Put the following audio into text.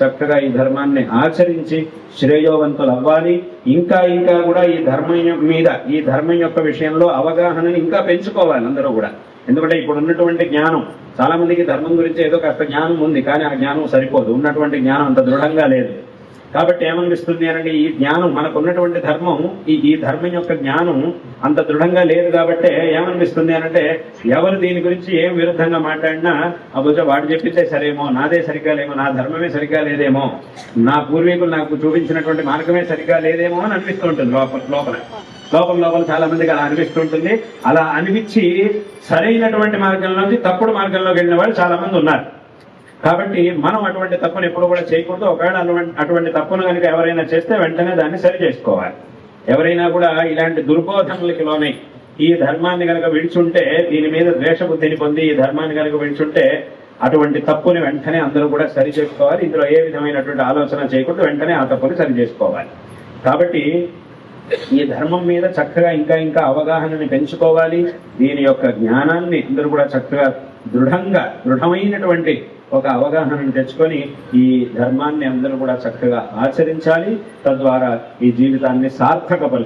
చక్కగా ఈ ధర్మాన్ని ఆచరించి శ్రేయోవంతులు అవ్వాలి. ఇంకా ఇంకా కూడా ఈ ధర్మం యొక్క విషయంలో అవగాహనని ఇంకా పెంచుకోవాలి అందరూ కూడా. ఎందుకంటే ఇప్పుడు ఉన్నటువంటి జ్ఞానం, చాలా మందికి ధర్మం గురించి ఏదో కాస్త జ్ఞానం ఉంది, కానీ ఆ జ్ఞానం సరిపోదు, ఉన్నటువంటి జ్ఞానం అంత దృఢంగా లేదు. కాబట్టి ఏమనిపిస్తుంది అంటే ఈ జ్ఞానం, మనకు ఉన్నటువంటి ధర్మం, ఈ ధర్మం యొక్క జ్ఞానం అంత దృఢంగా లేదు. కాబట్టి ఏమనిపిస్తుంది అంటే ఎవరు దీని గురించి ఏం విరుద్ధంగా మాట్లాడినా అబ్బుజా వాడు చెప్పితే సరేమో, నాదే సరిగ్గా లేమో, నా ధర్మమే సరిగ్గా లేదేమో, నా పూర్వీకులు నాకు చూపించినటువంటి మార్గమే సరిగ్గా లేదేమో అని అనిపిస్తూ ఉంటుంది లోపల చాలా మందికి అలా అనిపిస్తుంటుంది. అలా అనిపించి సరైనటువంటి మార్గంలోంచి తప్పుడు మార్గంలోకి వెళ్ళిన వాళ్ళు చాలా మంది ఉన్నారు. కాబట్టి మనం అటువంటి తప్పును ఎప్పుడు కూడా చేయకూడదు. ఒకవేళ అటువంటి తప్పును కనుక ఎవరైనా చేస్తే వెంటనే దాన్ని సరి చేసుకోవాలి. ఎవరైనా కూడా ఇలాంటి దుర్బోధనలకి లోనై ఈ ధర్మాన్ని కనుక విడిచుంటే, దీని మీద ద్వేషబుద్ధిని పొంది ఈ ధర్మాన్ని కనుక విడిచుంటే అటువంటి తప్పుని వెంటనే అందరూ కూడా సరి చేసుకోవాలి. ఇందులో ఏ విధమైనటువంటి ఆలోచన చేయకూడదు, వెంటనే ఆ తప్పుని సరి చేసుకోవాలి. కాబట్టి ఈ ధర్మం మీద చక్కగా ఇంకా ఇంకా అవగాహనని పెంచుకోవాలి. దీని యొక్క జ్ఞానాన్ని అందరూ కూడా చక్కగా దృఢమైనటువంటి ఒక అవగాహనను తెచ్చుకొని ఈ ధర్మాన్ని అందరూ కూడా చక్కగా ఆచరించాలి. తద్వారా ఈ జీవితాన్ని సార్థకపరచు